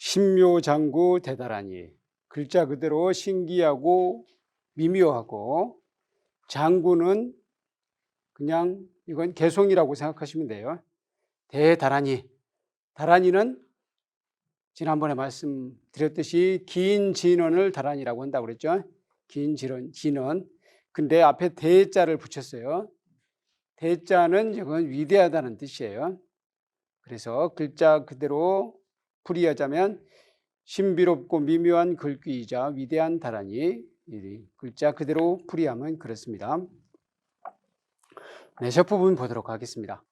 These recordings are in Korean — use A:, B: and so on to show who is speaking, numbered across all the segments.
A: 신묘장구 대다라니, 글자 그대로 신기하고 미묘하고, 장구는 그냥 이건 개송이라고 생각하시면 돼요. 대다라니, 다라니는 지난번에 말씀드렸듯이 긴 진원을 다라니라고 한다고 그랬죠. 긴 진원. 근데 앞에 대자를 붙였어요. 대자는 이건 위대하다는 뜻이에요. 그래서 글자 그대로 풀이하자면 신비롭고 미묘한 글귀이자 위대한 다라니, 글자 그대로 풀이하면 그렇습니다. 네, 첫 부분 보도록 하겠습니다.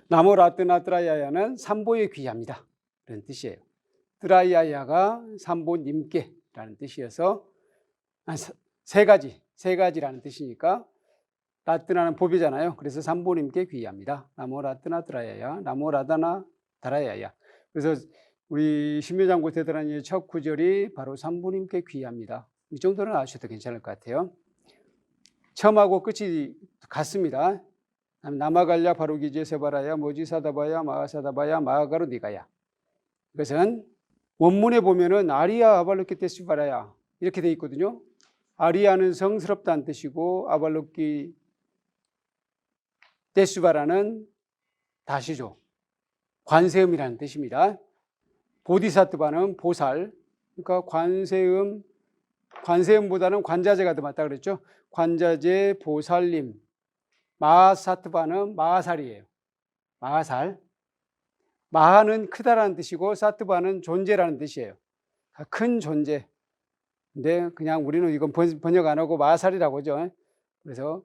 A: 나모라뜨나뜨라야야는 삼보에 귀합니다. 그런 뜻이에요. 뜨라야야가 삼보님께라는 뜻이어서 세 가지라는 뜻이니까 라뜨나는 보배잖아요. 그래서 삼보님께 귀합니다. 나모라뜨나뜨라야야, 나모라다나 다라야야. 그래서 우리 신묘장구 대다라니의 첫 구절이 바로 삼보님께 귀합니다. 이 정도는 아셔도 괜찮을 것 같아요. 처음하고 끝이 같습니다. 나마갈랴 바로기제 세바라야 모지사다바야 마하사다바야 마하가로 니가야. 이것은 원문에 보면은 아리아 아발로키 테스바라야 이렇게 돼 있거든요. 아리아는 성스럽다는 뜻이고 아발로키 테스바라는 다시죠. 관세음이라는 뜻입니다. 보디사트바는 보살, 그러니까 관세음보다는 관자재가 더 맞다 그랬죠. 관자재, 보살님. 마하사트바는 마하살이에요. 마하살. 마하는 크다라는 뜻이고 사트바는 존재라는 뜻이에요. 큰 존재. 근데 그냥 우리는 이건 번역 안 하고 마하살이라고 하죠. 그래서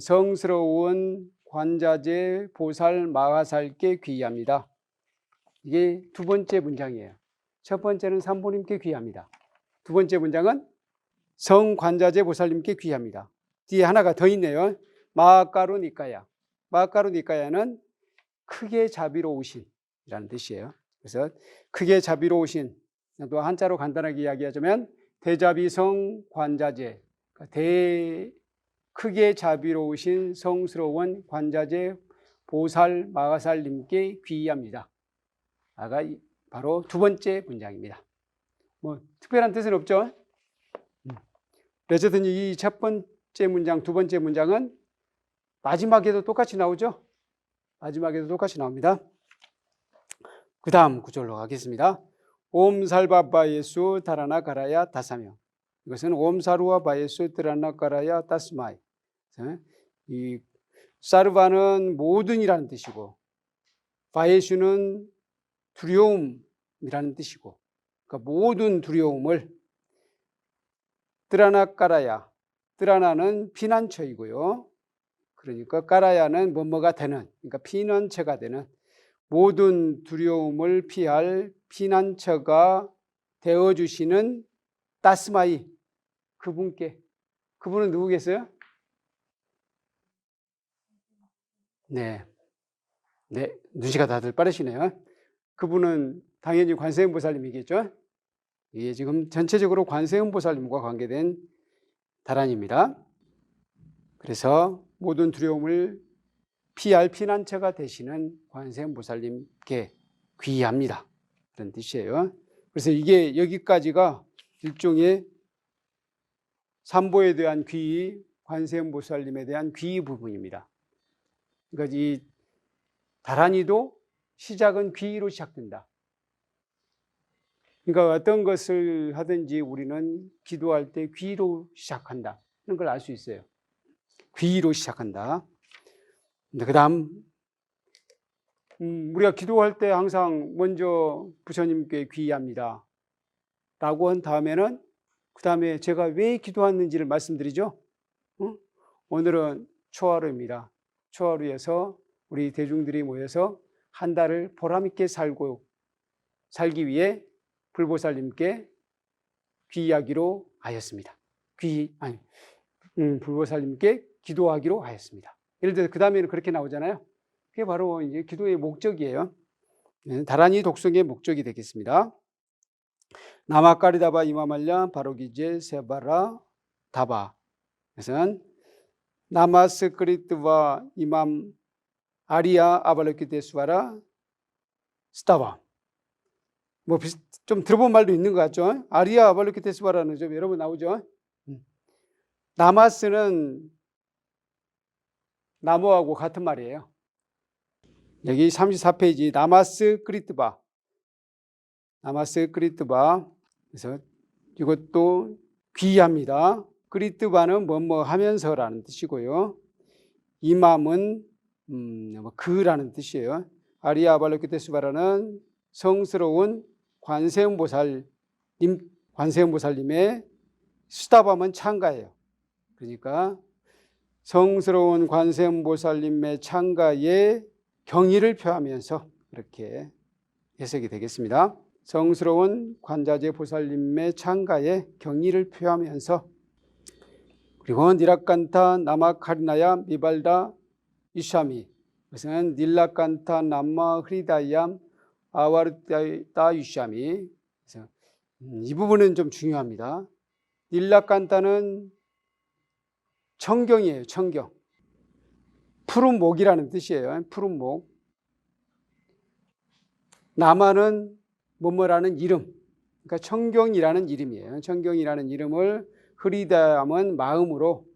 A: 성스러운 관자재, 보살, 마하살께 귀합니다. 이게 두 번째 문장이에요. 첫 번째는 삼보님께 귀합니다. 두 번째 문장은 성관자재 보살님께 귀합니다. 뒤에 하나가 더 있네요. 마하가루니까야. 마하가루니까야는 크게 자비로우신이라는 뜻이에요. 그래서 크게 자비로우신, 또 한자로 간단하게 이야기하자면 대자비성 관자재, 크게 자비로우신 성스러운 관자재 보살 마하살님께 귀합니다. 아가 바로 두 번째 문장입니다. 뭐 특별한 뜻은 없죠. 어쨌든 이 첫 번째 문장, 두 번째 문장은 마지막에도 똑같이 나오죠. 마지막에도 똑같이 나옵니다. 그 다음 구절로 가겠습니다. 옴살바 바예수 다라나 가라야 다사명. 이것은 옴사루와 바예수 드라나 가라야 다스마이. 이 사르바는 모든이라는 뜻이고 바예수는 두려움이라는 뜻이고, 그러니까 모든 두려움을 뜨라나 까라야, 뜨라나는 피난처이고요. 그러니까 까라야는 뭐뭐가 되는, 그러니까 피난처가 되는, 모든 두려움을 피할 피난처가 되어주시는 따스마이, 그분께. 그분은 누구겠어요? 네, 눈치가 다들 빠르시네요. 그분은 당연히 관세음보살님이겠죠. 이게 지금 전체적으로 관세음보살님과 관계된 다란입니다. 그래서 모든 두려움을 피할 피난처가 되시는 관세음보살님께 귀합니다. 그런 뜻이에요. 그래서 이게 여기까지가 일종의 삼보에 대한 귀, 관세음보살님에 대한 귀 부분입니다. 그러니까 이 다란이도 시작은 귀로 시작된다. 그러니까 어떤 것을 하든지 우리는 기도할 때 귀로 시작한다. 하는 걸 알 수 있어요. 귀로 시작한다. 그 다음, 우리가 기도할 때 항상 먼저 부처님께 귀합니다. 라고 한 다음에는, 그 다음에 제가 왜 기도했는지를 말씀드리죠. 오늘은 초하루입니다. 초하루에서 우리 대중들이 모여서 한 달을 보람있게 살기 위해 불보살님께 귀하기로 하였습니다. 불보살님께 기도하기로 하였습니다. 예를 들어서 그 다음에는 그렇게 나오잖아요. 그게 바로 이제 기도의 목적이에요. 다란이 독성의 목적이 되겠습니다. 나마까리다바 이마말랴 바로기제 세바라 다바. 그래서 나마스크리트와 이맘 아리아 아발로키테스와라 스타바. 뭐 좀 들어본 말도 있는 것 같죠? 아리아 아발로키테스와라는 좀 여러 번 나오죠? 나마스는 나무하고 같은 말이에요. 여기 34페이지 나마스크리트바. 나마스크리트바. 그래서 이것도 귀합니다. 크리트바는 뭐뭐 하면서라는 뜻이고요. 이맘은 그라는 뜻이에요. 아리아 아발로키테스바라는 성스러운 관세음보살님의 스타밤은 창가예요. 그러니까 성스러운 관세음보살님의 창가에 경의를 표하면서 이렇게 해석이 되겠습니다. 성스러운 관자재 보살님의 창가에 경의를 표하면서, 그리고 니라칸타 나마카리나야 미발다 유샤미, 그것은 닐라칸타 남마 흐리다얌 아와르다 유샤미. 그래서 이 부분은 좀 중요합니다. 닐라칸타는 청경이에요. 청경. 푸른 목이라는 뜻이에요. 푸른 목. 나마는 뭐뭐라는 이름, 그러니까 청경이라는 이름이에요. 청경이라는 이름을 흐리다함은 마음으로,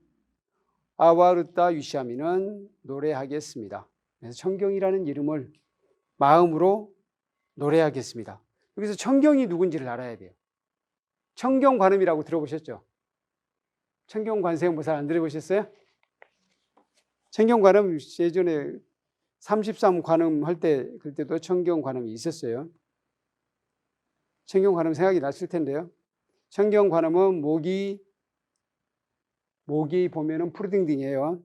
A: 아와르타 유샤미는 노래하겠습니다. 그래서 청경이라는 이름을 마음으로 노래하겠습니다. 여기서 청경이 누군지를 알아야 돼요. 청경관음이라고 들어보셨죠? 청경관세음보살 안 들어보셨어요? 청경관음 예전에 33관음 할 때, 그때도 청경관음이 있었어요. 청경관음 생각이 났을 텐데요. 청경관음은 목이 보면은 푸르딩딩해요.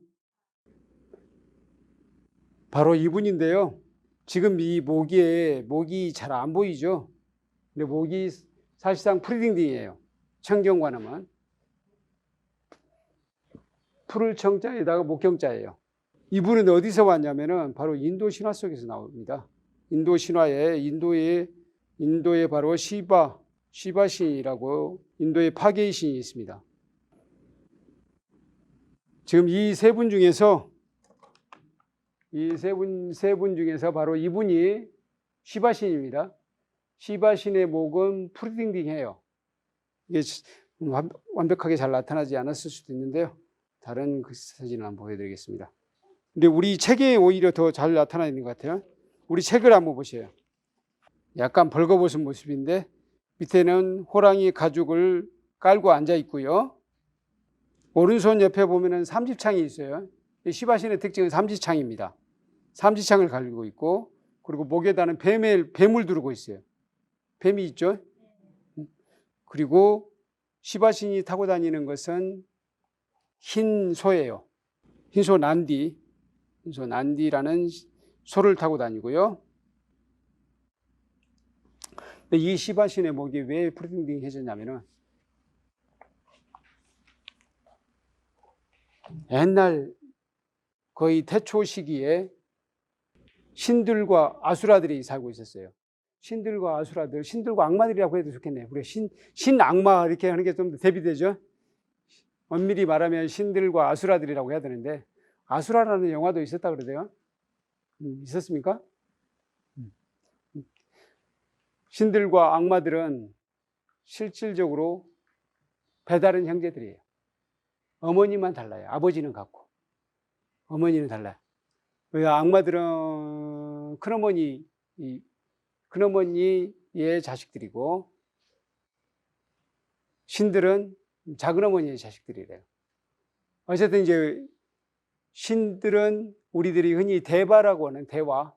A: 바로 이분인데요. 지금 이 목이 잘 안 보이죠? 근데 목이 사실상 푸르딩딩해요. 청경관음은. 푸를 청자에다가 목경자예요. 이분은 어디서 왔냐면은 바로 인도 신화 속에서 나옵니다. 인도 신화에 인도에 바로 시바 신이라고 인도의 파괴의 신이 있습니다. 지금 이 세 분 중에서 바로 이분이 시바 신입니다. 시바 신의 목은 푸르딩딩해요. 이게 완벽하게 잘 나타나지 않았을 수도 있는데요. 다른 그 사진을 한번 보여드리겠습니다. 근데 우리 책에 오히려 더 잘 나타나 있는 것 같아요. 우리 책을 한번 보세요. 약간 벌거벗은 모습인데 밑에는 호랑이 가죽을 깔고 앉아 있고요. 오른손 옆에 보면은 삼지창이 있어요. 시바신의 특징은 삼지창입니다. 삼지창을 가지고 있고, 그리고 목에다는 뱀을 두르고 있어요. 뱀이 있죠. 그리고 시바신이 타고 다니는 것은 흰 소예요. 흰소 난디라는 소를 타고 다니고요. 이 시바신의 목이 왜 푸르딩딩해졌냐면은 옛날 거의 태초 시기에 신들과 아수라들이 살고 있었어요. 신들과 아수라들, 신들과 악마들이라고 해도 좋겠네요. 우리 신악마 이렇게 하는 게 좀 대비되죠. 엄밀히 말하면 신들과 아수라들이라고 해야 되는데, 아수라라는 영화도 있었다 그러대요. 있었습니까? 신들과 악마들은 실질적으로 배다른 형제들이에요. 어머니만 달라요. 아버지는 같고 어머니는 달라요. 악마들은 큰어머니의 자식들이고, 신들은 작은어머니의 자식들이래요. 어쨌든 이제 신들은 우리들이 흔히 대바라고 하는 대화,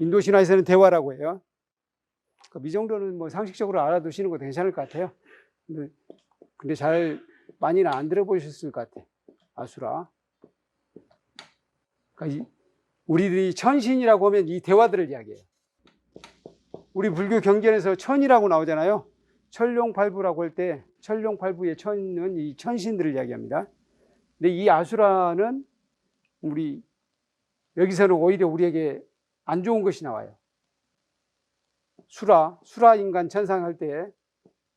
A: 인도 신화에서는 대화라고 해요. 이 정도는 뭐 상식적으로 알아두시는 거 괜찮을 것 같아요. 근데 잘 많이는 안 들어보셨을 것 같아. 아수라. 그러니까 우리들이 천신이라고 하면 이 대화들을 이야기해요. 우리 불교 경전에서 천이라고 나오잖아요. 천룡팔부라고 할 때 천룡팔부의 천은 이 천신들을 이야기합니다. 근데 이 아수라는 여기서는 오히려 우리에게 안 좋은 것이 나와요. 수라 인간 천상 할 때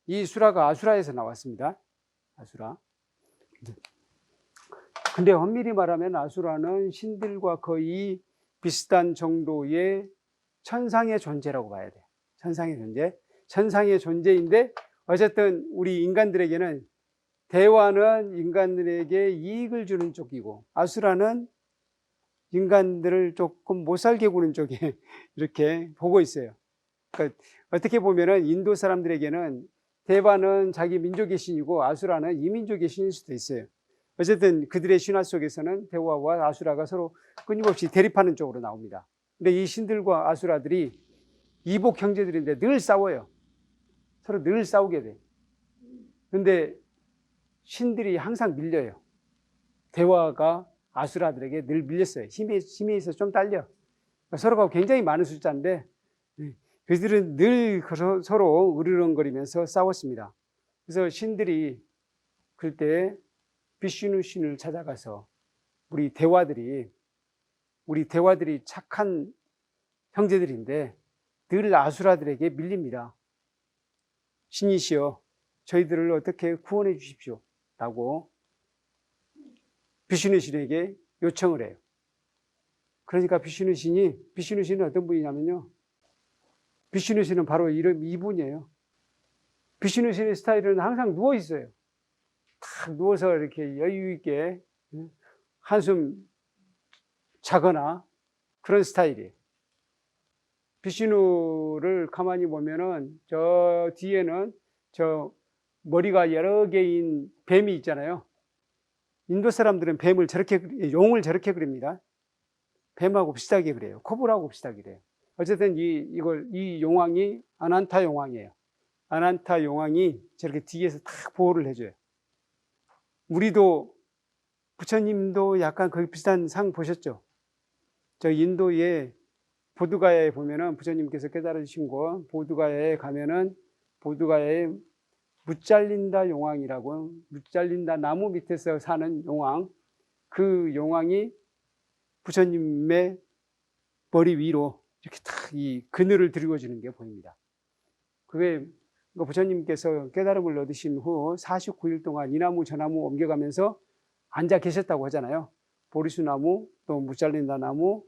A: 이 수라가 아수라에서 나왔습니다. 아수라. 근데 엄밀히 말하면 아수라는 신들과 거의 비슷한 정도의 천상의 존재라고 봐야 돼요. 천상의 존재. 천상의 존재인데 어쨌든 우리 인간들에게는 대화는 인간들에게 이익을 주는 쪽이고 아수라는 인간들을 조금 못 살게 구는 쪽에 이렇게 보고 있어요. 그러니까 어떻게 보면은 인도 사람들에게는 대바는 자기 민족의 신이고 아수라는 이민족의 신일 수도 있어요. 어쨌든 그들의 신화 속에서는 대화와 아수라가 서로 끊임없이 대립하는 쪽으로 나옵니다. 근데 이 신들과 아수라들이 이복 형제들인데 늘 싸워요. 서로 늘 싸우게 돼. 근데 신들이 항상 밀려요. 대화가 아수라들에게 늘 밀렸어요. 힘에 있어서 좀 딸려. 서로가 굉장히 많은 숫자인데 그들은 늘 서로 으르렁거리면서 싸웠습니다. 그래서 신들이 그때 비슈누 신을 찾아가서 우리 대화들이 착한 형제들인데 늘 아수라들에게 밀립니다. 신이시여 저희들을 어떻게 구원해 주십시오 라고 비슈누 신에게 요청을 해요. 그러니까 비슈누 신은 어떤 분이냐면요, 비슈누 신은 바로 이분이에요. 비슈누 신의 스타일은 항상 누워 있어요. 탁 누워서 이렇게 여유 있게 한숨 자거나 그런 스타일이에요. 비슈누를 가만히 보면은 저 뒤에는 저 머리가 여러 개인 뱀이 있잖아요. 인도 사람들은 용을 저렇게 그립니다. 뱀하고 비슷하게 그래요. 코브라하고 비슷하게 그래요. 어쨌든 이 용왕이 아난타 용왕이에요. 아난타 용왕이 저렇게 뒤에서 탁 보호를 해줘요. 우리도 부처님도 약간 거기 비슷한 상 보셨죠? 저 인도의 보드가야에 보면은 부처님께서 깨달아 주신 곳 보드가야에 가면은 보드가야에 무잘린다 용왕이라고, 무잘린다 나무 밑에서 사는 용왕, 그 용왕이 부처님의 머리 위로 이렇게 탁 이 그늘을 들고 주는 게 보입니다. 그게 부처님께서 깨달음을 얻으신 후 49일 동안 이 나무 저 나무 옮겨가면서 앉아 계셨다고 하잖아요. 보리수나무, 또 무잘린다 나무,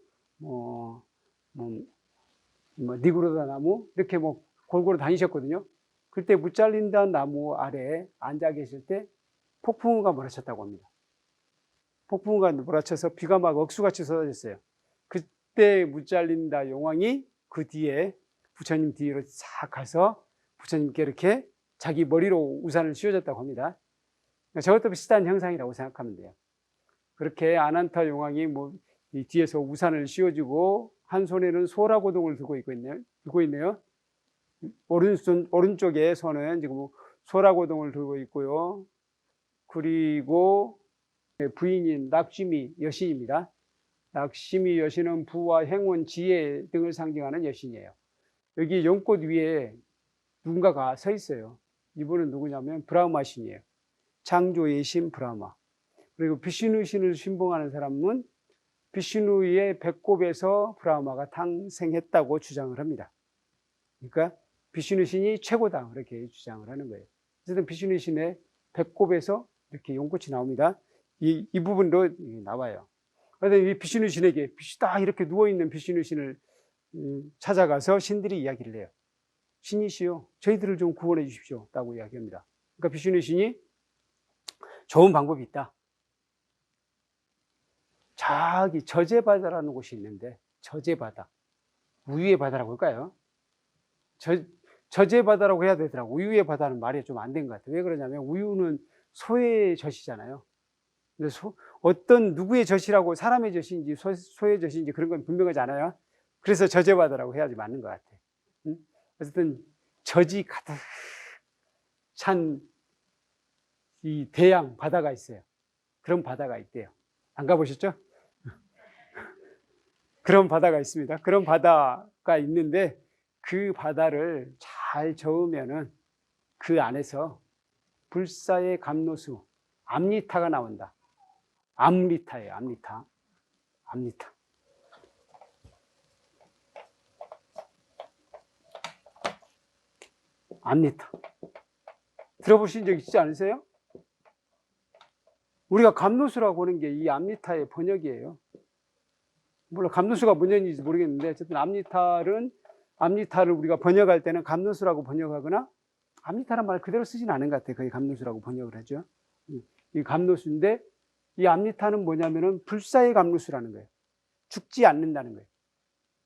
A: 니구르다 나무 이렇게 골고루 다니셨거든요. 그때 무잘린다 나무 아래에 앉아 계실 때 폭풍우가 몰아쳤다고 합니다. 폭풍우가 몰아쳐서 비가 막 억수같이 쏟아졌어요. 그때 무잘린다 용왕이 그 뒤에 부처님 뒤로 싹 가서 부처님께 이렇게 자기 머리로 우산을 씌워줬다고 합니다. 저것도 비슷한 형상이라고 생각하면 돼요. 그렇게 아난타 용왕이 이 뒤에서 우산을 씌워주고 한 손에는 소라고동을 들고 있네요. 오른쪽에 손은 지금 소라고동을 들고 있고요. 그리고 부인인 락시미 여신입니다. 락시미 여신은 부와 행운, 지혜 등을 상징하는 여신이에요. 여기 연꽃 위에 누군가가 서 있어요. 이분은 누구냐면 브라흐마 신이에요. 창조의 신 브라흐마. 그리고 비슈누 신을 신봉하는 사람은 비슈누의 배꼽에서 브라흐마가 탄생했다고 주장을 합니다. 그러니까 비슈누 신이 최고다 그렇게 주장을 하는 거예요. 어쨌든 비슈누 신의 배꼽에서 이렇게 연꽃이 나옵니다. 이 부분도 나와요. 그래서 이 비슈누 신에게 딱 이렇게 누워있는 비슈누 신을 찾아가서 신들이 이야기를 해요. 신이시여 저희들을 좀 구원해 주십시오 라고 이야기합니다. 그러니까 비슈누 신이 좋은 방법이 있다. 저기 저제바다라는 곳이 있는데, 저제바다, 우유의 바다라고 할까요? 저제바다라고 해야 되더라고. 우유의 바다는 말이 좀 안 된 것 같아요. 왜 그러냐면 우유는 소의 젖이잖아요. 근데 어떤 누구의 젖이라고, 사람의 젖인지 소의 젖인지 그런 건 분명하지 않아요. 그래서 저제바다라고 해야지 맞는 것 같아요. 어쨌든 젖이 가득 찬 이 대양 바다가 있어요. 그런 바다가 있대요. 안 가보셨죠? 그런 바다가 있습니다. 그런 바다가 있는데 그 바다를 잘 저으면은 그 안에서 불사의 감로수 암리타가 나온다. 암리타예요. 암리타. 들어보신 적 있지 않으세요? 우리가 감노수라고 하는 게 이 암리타의 번역이에요. 물론 감노수가 문제인지 모르겠는데 어쨌든 암리타를 우리가 번역할 때는 감노수라고 번역하거나 암리타란 말 그대로 쓰진 않은 것 같아요. 거의 감노수라고 번역을 하죠. 이 감노수인데 이 암리타는 뭐냐면은 불사의 감노수라는 거예요. 죽지 않는다는 거예요.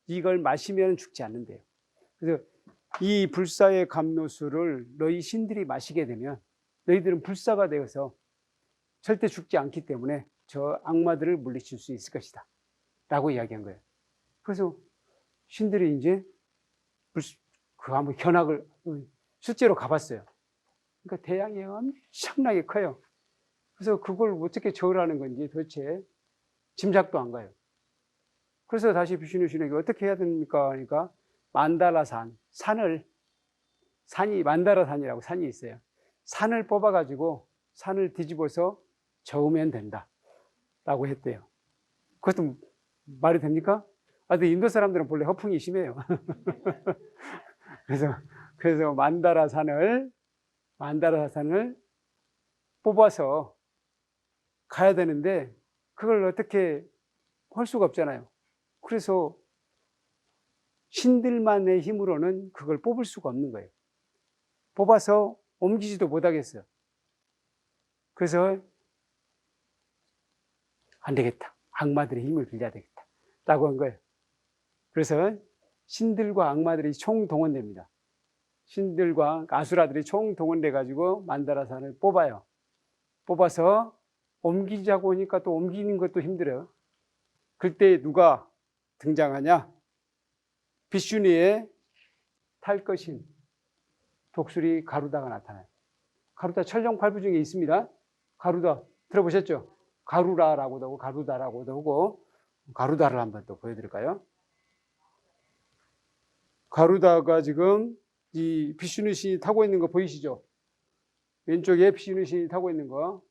A: 이걸 마시면 죽지 않는데요. 그래서 이 불사의 감노수를 너희 신들이 마시게 되면 너희들은 불사가 되어서 절대 죽지 않기 때문에 저 악마들을 물리칠 수 있을 것이다 라고 이야기한 거예요. 그래서 신들이 이제 그 한번 견학을 실제로 가봤어요. 그러니까 태양이 엄청나게 커요. 그래서 그걸 어떻게 절하는 건지 도대체 짐작도 안 가요. 그래서 다시 비슈누 신에게 어떻게 해야 됩니까? 그러니까 만다라산, 산이 만다라산이라고 산이 있어요. 산을 뽑아가지고 산을 뒤집어서 저으면 된다 라고 했대요. 그것도 말이 됩니까? 근데 인도 사람들은 본래 허풍이 심해요. 그래서 만다라산을 뽑아서 가야 되는데 그걸 어떻게 할 수가 없잖아요. 그래서 신들만의 힘으로는 그걸 뽑을 수가 없는 거예요. 뽑아서 옮기지도 못하겠어요. 그래서 안 되겠다. 악마들의 힘을 빌려야 되겠다. 라고 한 거예요. 그래서 신들과 악마들이 총동원됩니다. 신들과 아수라들이 총동원돼 가지고 만다라산을 뽑아요. 뽑아서 옮기자고 하니까 또 옮기는 것도 힘들어요. 그때 누가 등장하냐? 비슈니의 탈 것인 독수리 가루다가 나타나요. 가루다 천정팔부 중에 있습니다. 가루다 들어보셨죠? 가루라라고도 하고 가루다라고도 하고 가루다를 한번 또 보여드릴까요? 가루다가 지금 이 비슈누 신이 타고 있는 거 보이시죠? 왼쪽에 비슈누 신이 타고 있는 거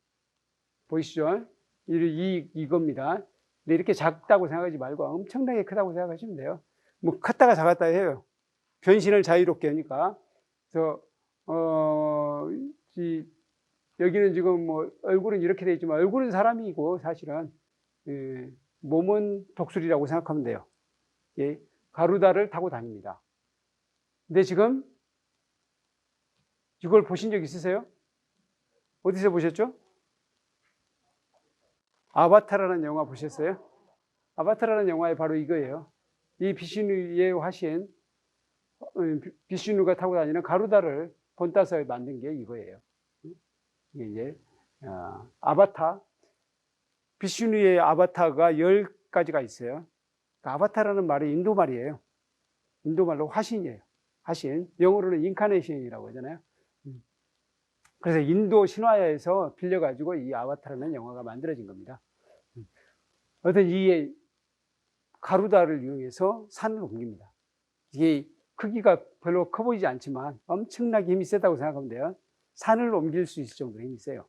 A: 보이시죠? 이겁니다. 근데 이렇게 작다고 생각하지 말고 엄청나게 크다고 생각하시면 돼요. 뭐 컸다가 작았다 해요. 변신을 자유롭게 하니까. 그래서 여기는 지금 뭐 얼굴은 이렇게 되어 있지만 얼굴은 사람이고 사실은 몸은 독수리라고 생각하면 돼요. 예, 가루다를 타고 다닙니다. 근데 지금 이걸 보신 적 있으세요? 어디서 보셨죠? 아바타라는 영화 보셨어요? 아바타라는 영화에 바로 이거예요. 이 비슈누의 화신, 비슈누가 타고 다니는 가루다를 본따서 만든 게 이거예요. 이게 이제 아바타, 비슈누의 아바타가 10가지가 있어요. 아바타라는 말이 인도 말이에요. 인도 말로 화신이에요. 화신. 영어로는 인카네이션이라고 하잖아요. 그래서 인도 신화에서 빌려가지고 이 아바타라는 영화가 만들어진 겁니다. 어떤 이 가루다를 이용해서 산을 옮깁니다. 이게 크기가 별로 커 보이지 않지만 엄청나게 힘이 세다고 생각하면 돼요. 산을 옮길 수 있을 정도로 힘이 세요.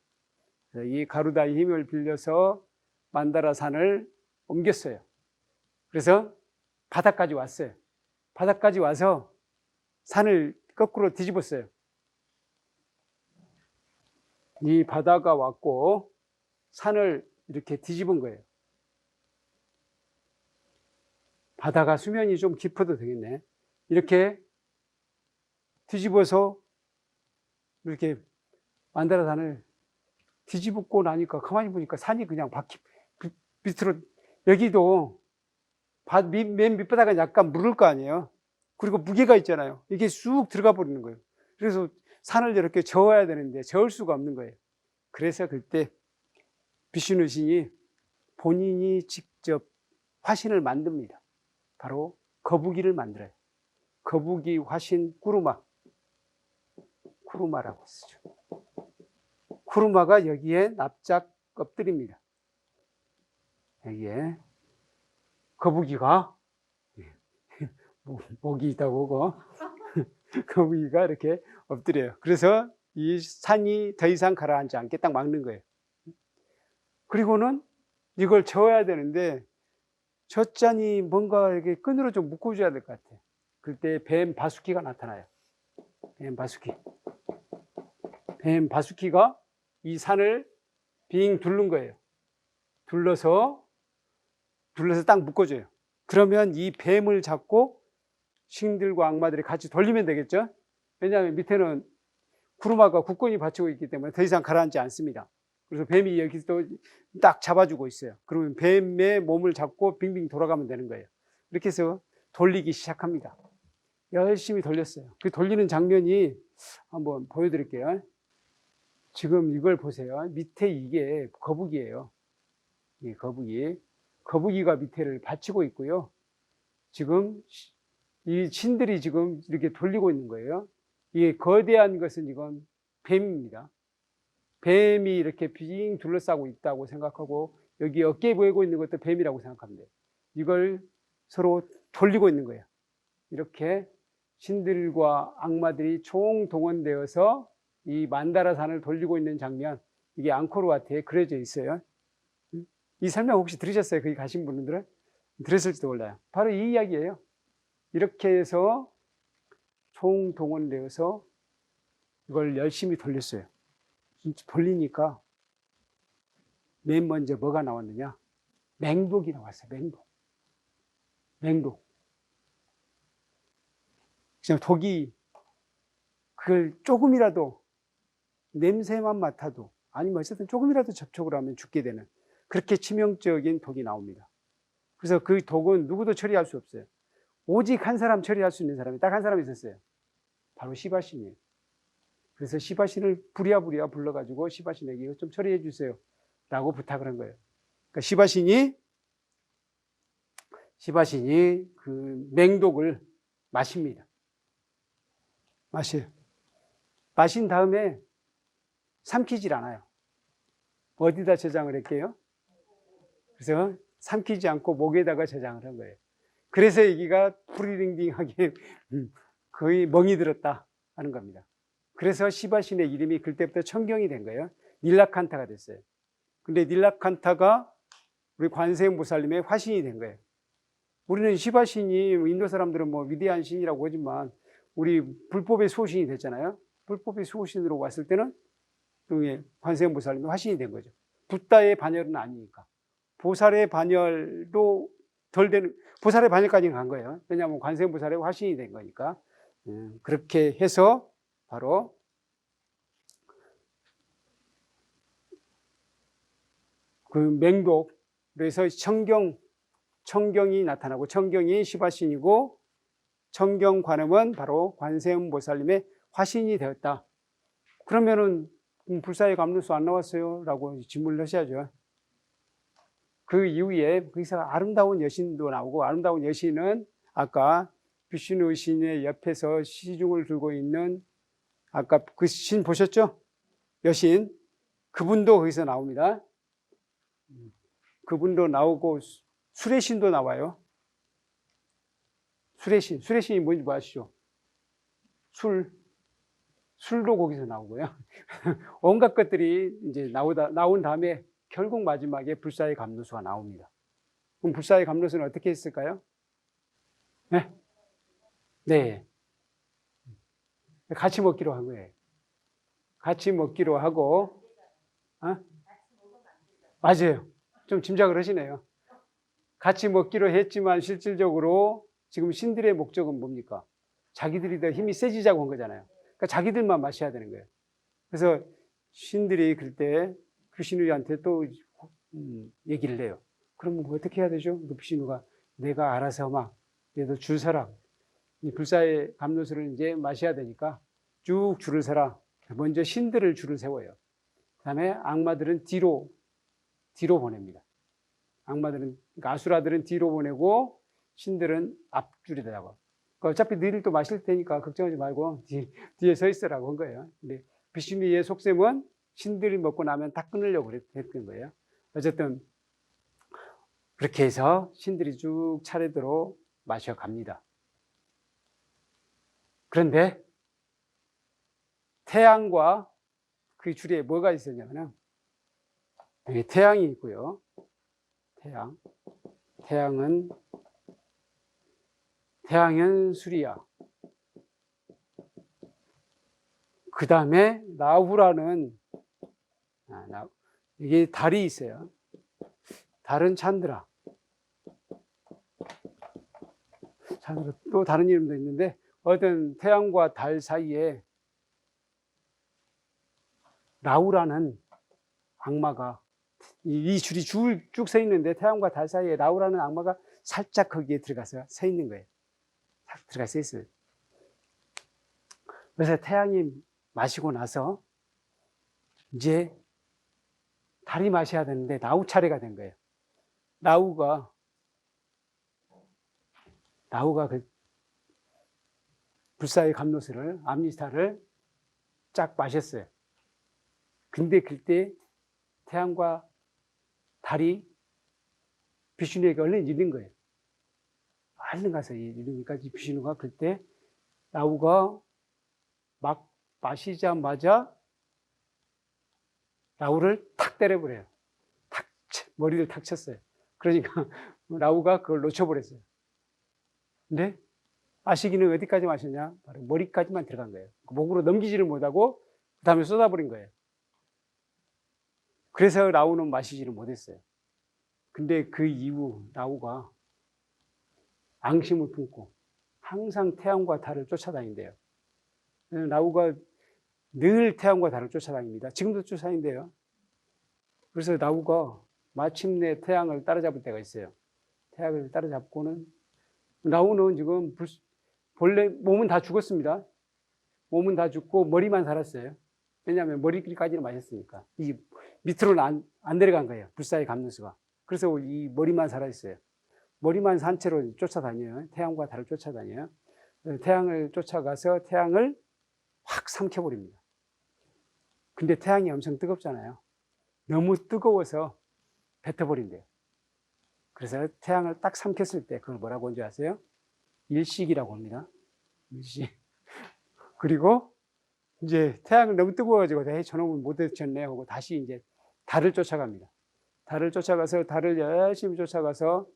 A: 그래서 이 가루다의 힘을 빌려서 만다라 산을 옮겼어요. 그래서 바닥까지 왔어요. 바닥까지 와서 산을 거꾸로 뒤집었어요. 이 바다가 왔고 산을 이렇게 뒤집은 거예요. 바다가 수면이 좀 깊어도 되겠네. 이렇게 뒤집어서 이렇게 만다라 산을 뒤집고 나니까 가만히 보니까 산이 그냥 밑으로, 여기도 맨 밑바닥은 약간 무를 거 아니에요. 그리고 무게가 있잖아요. 이게 쑥 들어가 버리는 거예요. 그래서 산을 이렇게 저어야 되는데 저을 수가 없는 거예요. 그래서 그때 비슈누 신이 본인이 직접 화신을 만듭니다. 바로 거북이를 만들어요. 거북이 화신 쿠르마라고 쓰죠. 쿠르마가 여기에 납작 엎드립니다. 여기에 거북이가 목이 있다고 하고 거북이가 이렇게 엎드려요. 그래서 이 산이 더 이상 가라앉지 않게 딱 막는 거예요. 그리고는 이걸 저어야 되는데 젖잔이 뭔가 이렇게 끈으로 좀 묶어줘야 될 것 같아요. 그때 뱀 바수키가 나타나요. 뱀 바수키가 이 산을 빙 둘른 거예요. 둘러서 딱 묶어줘요. 그러면 이 뱀을 잡고 신들과 악마들이 같이 돌리면 되겠죠. 왜냐하면 밑에는 구루마가 굳건히 받치고 있기 때문에 더 이상 가라앉지 않습니다. 그래서 뱀이 여기서 또 딱 잡아주고 있어요. 그러면 뱀의 몸을 잡고 빙빙 돌아가면 되는 거예요. 이렇게 해서 돌리기 시작합니다. 열심히 돌렸어요. 그 돌리는 장면이 한번 보여드릴게요. 지금 이걸 보세요. 밑에 이게 거북이에요. 이 거북이가 밑에를 받치고 있고요. 지금 이 신들이 지금 이렇게 돌리고 있는 거예요. 이게 거대한 것은 이건 뱀입니다. 뱀이 이렇게 빙 둘러싸고 있다고 생각하고 여기 어깨에 보이고 있는 것도 뱀이라고 생각하면 돼요. 이걸 서로 돌리고 있는 거예요. 이렇게 신들과 악마들이 총동원되어서 이 만다라 산을 돌리고 있는 장면, 이게 앙코르와트에 그려져 있어요. 이 설명 혹시 들으셨어요? 거기 가신 분들은? 들었을지도 몰라요. 바로 이 이야기예요. 이렇게 해서 총동원되어서 이걸 열심히 돌렸어요. 돌리니까 맨 먼저 뭐가 나왔느냐? 맹독이 나왔어요. 맹독. 그냥 독이 그걸 조금이라도 냄새만 맡아도 아니면 어쨌든 조금이라도 접촉을 하면 죽게 되는 그렇게 치명적인 독이 나옵니다. 그래서 그 독은 누구도 처리할 수 없어요. 오직 한 사람 처리할 수 있는 사람이 딱 한 사람 있었어요. 바로 시바신이에요. 그래서 시바신을 부랴부랴 불러가지고 시바신에게 이거 좀 처리해 주세요 라고 부탁을 한 거예요. 그러니까 시바신이 그 맹독을 마십니다. 마셔요. 마신 다음에 삼키질 않아요. 어디다 저장을 할게요? 그래서 삼키지 않고 목에다가 저장을 한 거예요. 그래서 여기가 프리링딩하게 거의 멍이 들었다 하는 겁니다. 그래서 시바신의 이름이 그때부터 천경이 된 거예요. 닐라칸타가 됐어요. 근데 닐라칸타가 우리 관세음보살님의 화신이 된 거예요. 우리는 시바신이 인도 사람들은 뭐 위대한 신이라고 하지만 우리 불법의 수호신이 됐잖아요. 불법의 수호신으로 왔을 때는 관세음보살님의 화신이 된 거죠. 붓다의 반열은 아니니까. 보살의 반열도 덜 되는, 보살의 반열까지는 간 거예요. 왜냐하면 관세음보살의 화신이 된 거니까. 그렇게 해서 바로 그 맹독, 그래서 청경이 나타나고 청경이 시바신이고 청경관음은 바로 관세음보살님의 화신이 되었다. 그러면은 불사의 감로수 안 나왔어요? 라고 질문을 하셔야죠. 그 이후에 거기서 아름다운 여신도 나오고, 아름다운 여신은 아까 비슈누 신의 옆에서 시중을 들고 있는 아까 그 신 보셨죠? 여신. 그분도 거기서 나옵니다. 그분도 나오고 수레신도 나와요. 수레신이 뭔지 뭐 아시죠? 술도 거기서 나오고요. 온갖 것들이 이제 나온 다음에 결국 마지막에 불사의 감로수가 나옵니다. 그럼 불사의 감로수는 어떻게 했을까요? 네. 네. 같이 먹기로 한 거예요. 같이 먹기로 하고, 맞아요. 좀 짐작을 하시네요. 같이 먹기로 했지만 실질적으로 지금 신들의 목적은 뭡니까? 자기들이 더 힘이 세지자고 한 거잖아요. 그러니까 자기들만 마셔야 되는 거예요. 그래서 신들이 그때 비슈누한테 또 얘기를 해요. 그럼 뭐 어떻게 해야 되죠? 비슈누가 내가 알아서 막 얘도 줄 서라. 이 불사의 감로수를 이제 마셔야 되니까 쭉 줄을 서라. 먼저 신들을 줄을 세워요. 그다음에 악마들은 뒤로 보냅니다. 악마들은, 그러니까 아수라들은 뒤로 보내고 신들은 앞줄이더라고. 그러니까 어차피 너희들 또 마실 테니까 걱정하지 말고 뒤에 서 있으라고 한 거예요. 근데 비슈누의 속셈은 신들이 먹고 나면 다 끊으려고 했던 거예요. 어쨌든 그렇게 해서 신들이 쭉 차례대로 마셔갑니다. 그런데 태양과 그 줄에 뭐가 있었냐면 여기 태양이 있고요. 태양은 수리야. 그 다음에 라후라는 이게 달이 있어요. 달은 찬드라. 찬드라. 또 다른 이름도 있는데 어떤 태양과 달 사이에 라우라는 악마가 이 줄이 쭉 서 있는데 태양과 달 사이에 라우라는 악마가 살짝 거기에 들어가서 서 있는 거예요. 들어가서 있어요. 그래서 태양이 마시고 나서 이제 달이 마셔야 되는데 라우 차례가 된 거예요. 라우가 그 불사의 감로스를 암니스타를 쫙 마셨어요. 근데 그때 태양과 달이 비슈누에게 얼른 이른 거예요. 얼른 가서 이르니까 비슈누가 그때 라우가 막 마시자마자 라우를 탁 때려버려요. 머리를 탁 쳤어요. 그러니까 라우가 그걸 놓쳐버렸어요. 근데 마시기는 어디까지 마셨냐? 바로 머리까지만 들어간 거예요. 목으로 넘기지를 못하고 그 다음에 쏟아버린 거예요. 그래서 라우는 마시지를 못했어요. 근데 그 이후 라우가 앙심을 품고 항상 태양과 달을 쫓아다닌대요. 라우가 늘 태양과 달을 쫓아다닙니다. 지금도 쫓아다닌대요. 그래서 라우가 마침내 태양을 따라잡을 때가 있어요. 태양을 따라잡고는 라우는 지금 본래 몸은 다 죽었습니다. 몸은 다 죽고 머리만 살았어요. 왜냐하면 머리까지는 마셨으니까. 이 밑으로는 안 내려간 거예요. 불사의 감누스가. 그래서 이 머리만 살아있어요. 머리만 산 채로 쫓아다녀요. 태양과 달을 쫓아다녀요. 태양을 쫓아가서 태양을 확 삼켜버립니다. 근데 태양이 엄청 뜨겁잖아요. 너무 뜨거워서 뱉어버린대요. 그래서 태양을 딱 삼켰을 때 그걸 뭐라고 하는지 아세요? 일식이라고 합니다. 일식. 그리고 이제 태양을 너무 뜨거워가지고 저놈은 못 헤쳤네 하고 다시 이제 달을 쫓아갑니다. 달을 쫓아가서 달을 열심히 쫓아가서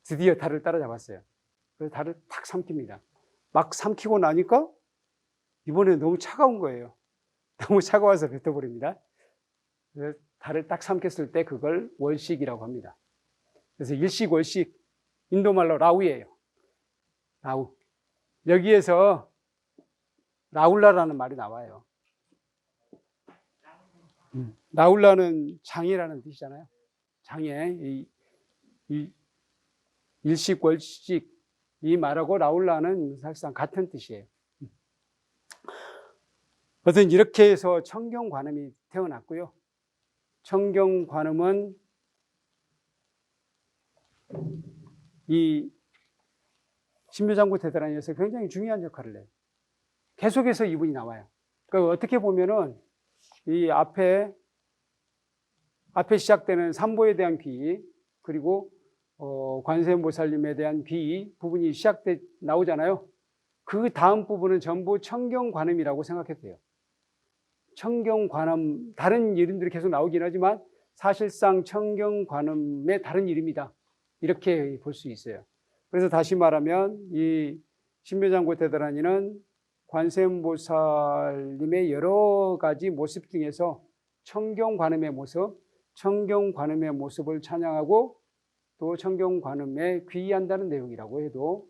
A: 드디어 달을 따라잡았어요. 그래서 달을 탁 삼킵니다. 막 삼키고 나니까 이번에 너무 차가운 거예요. 너무 차가워서 뱉어버립니다. 그래서 달을 딱 삼켰을 때 그걸 월식이라고 합니다. 그래서 일식, 월식, 인도말로 라우예요. 라우. 여기에서 라울라라는 말이 나와요. 라울라는 장애라는 뜻이잖아요. 장애. 이 일식, 월식 이 말하고 라울라는 사실상 같은 뜻이에요. 어떤 이렇게 해서 청경관음이 태어났고요. 청경관음은 이 신묘장구 대단한에서 굉장히 중요한 역할을 해요. 계속해서 이분이 나와요. 그러니까 어떻게 보면은 이 앞에 시작되는 삼보에 대한 귀, 그리고 관세음보살님에 대한 귀 부분이 나오잖아요. 그 다음 부분은 전부 청경관음이라고 생각해도 돼요. 청경관음, 다른 이름들이 계속 나오긴 하지만 사실상 청경관음의 다른 이름이다. 이렇게 볼 수 있어요. 그래서 다시 말하면 이 신묘장구 대단한이는 관세음보살님의 여러 가지 모습 중에서 청경관음의 모습을 찬양하고 또 청경관음에 귀의한다는 내용이라고 해도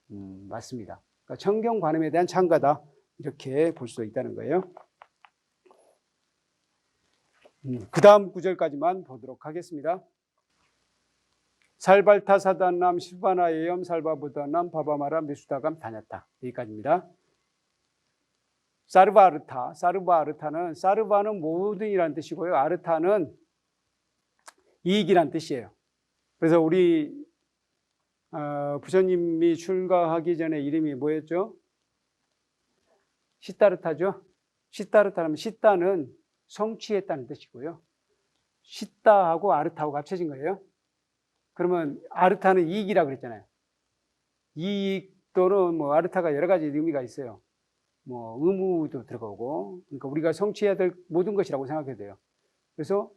A: 맞습니다. 그러니까 청경관음에 대한 찬가다 이렇게 볼 수 있다는 거예요. 그 다음 구절까지만 보도록 하겠습니다. 살발타사단남 실바나예염 살바부다남 바바마라 미수다감 다녔다. 여기까지입니다. 사르바는 모든이라는 뜻이고요. 아르타는 이익이란 뜻이에요. 그래서 우리 부처님이 출가하기 전에 이름이 뭐였죠? 시타르타죠. 시타르타는 시타는 성취했다는 뜻이고요. 시타하고 아르타하고 합쳐진 거예요. 그러면 아르타는 이익이라고 그랬잖아요. 이익 또는 뭐 아르타가 여러 가지 의미가 있어요. 뭐 의무도 들어가고, 그러니까 우리가 성취해야 될 모든 것이라고 생각해야 돼요. 그래서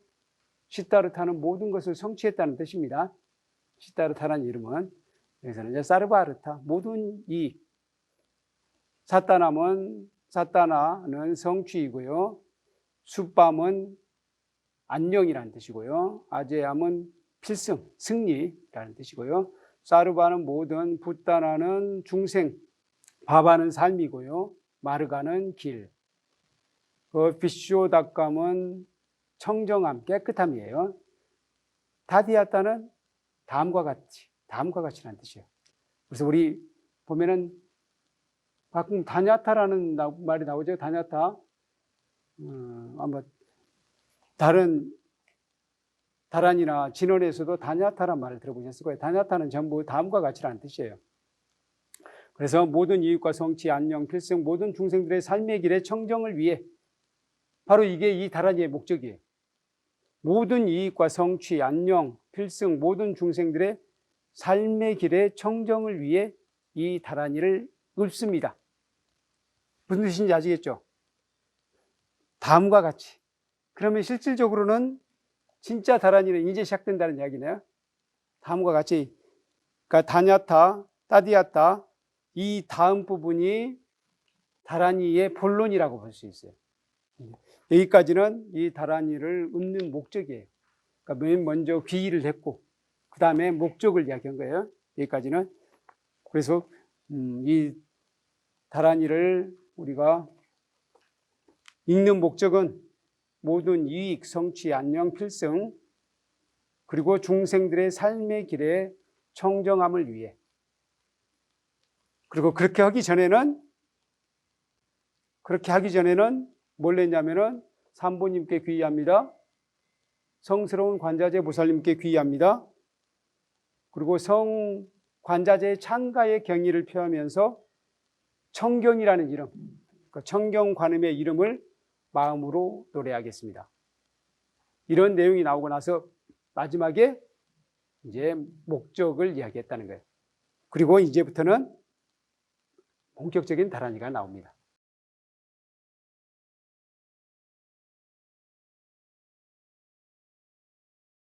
A: 시타르타는 모든 것을 성취했다는 뜻입니다. 시타르타라는 이름은. 여기서는 이제 사르바르타, 모든 이익. 사따나는 성취이고요. 숫밤은 안녕이라는 뜻이고요. 아제함은 필승, 승리라는 뜻이고요. 사르바는 모든, 붓다나는 중생, 바바는 삶이고요. 마르가는 길. 비쇼다감은 청정함, 깨끗함이에요. 다디아타는 다음과 같이라는 뜻이에요. 그래서 우리 보면은 가끔 다냐타라는 말이 나오죠. 다냐타. 아마 다른 다란이나 진원에서도 다냐타란 말을 들어보셨을 거예요. 다냐타는 전부 다음과 같이라는 뜻이에요. 그래서 모든 이익과 성취, 안녕, 필승, 모든 중생들의 삶의 길의 청정을 위해, 바로 이게 이 다란이의 목적이에요. 모든 이익과 성취, 안녕, 필승, 모든 중생들의 삶의 길의 청정을 위해 이 다란이를 읊습니다. 무슨 뜻인지 아시겠죠? 다음과 같이. 그러면 실질적으로는 진짜 다란이는 이제 시작된다는 이야기네요. 다음과 같이. 그러니까 다냐타, 따디아타, 이 다음 부분이 다란이의 본론이라고 볼 수 있어요. 여기까지는 이 다란이를 읊는 목적이에요. 그러니까 맨 먼저 귀의를 했고 그 다음에 목적을 이야기한 거예요. 여기까지는. 그래서 이 다란이를 우리가 읽는 목적은 모든 이익, 성취, 안녕, 필승, 그리고 중생들의 삶의 길에 청정함을 위해, 그리고 그렇게 하기 전에는 뭘 했냐면은 삼보님께 귀의합니다. 성스러운 관자재 보살님께 귀의합니다. 그리고 성 관자재의 창가의 경의를 표하면서 청경이라는 이름, 그러니까 청경관음의 이름을 마음으로 노래하겠습니다. 이런 내용이 나오고 나서 마지막에 이제 목적을 이야기했다는 거예요. 그리고 이제부터는 본격적인 다란이가 나옵니다.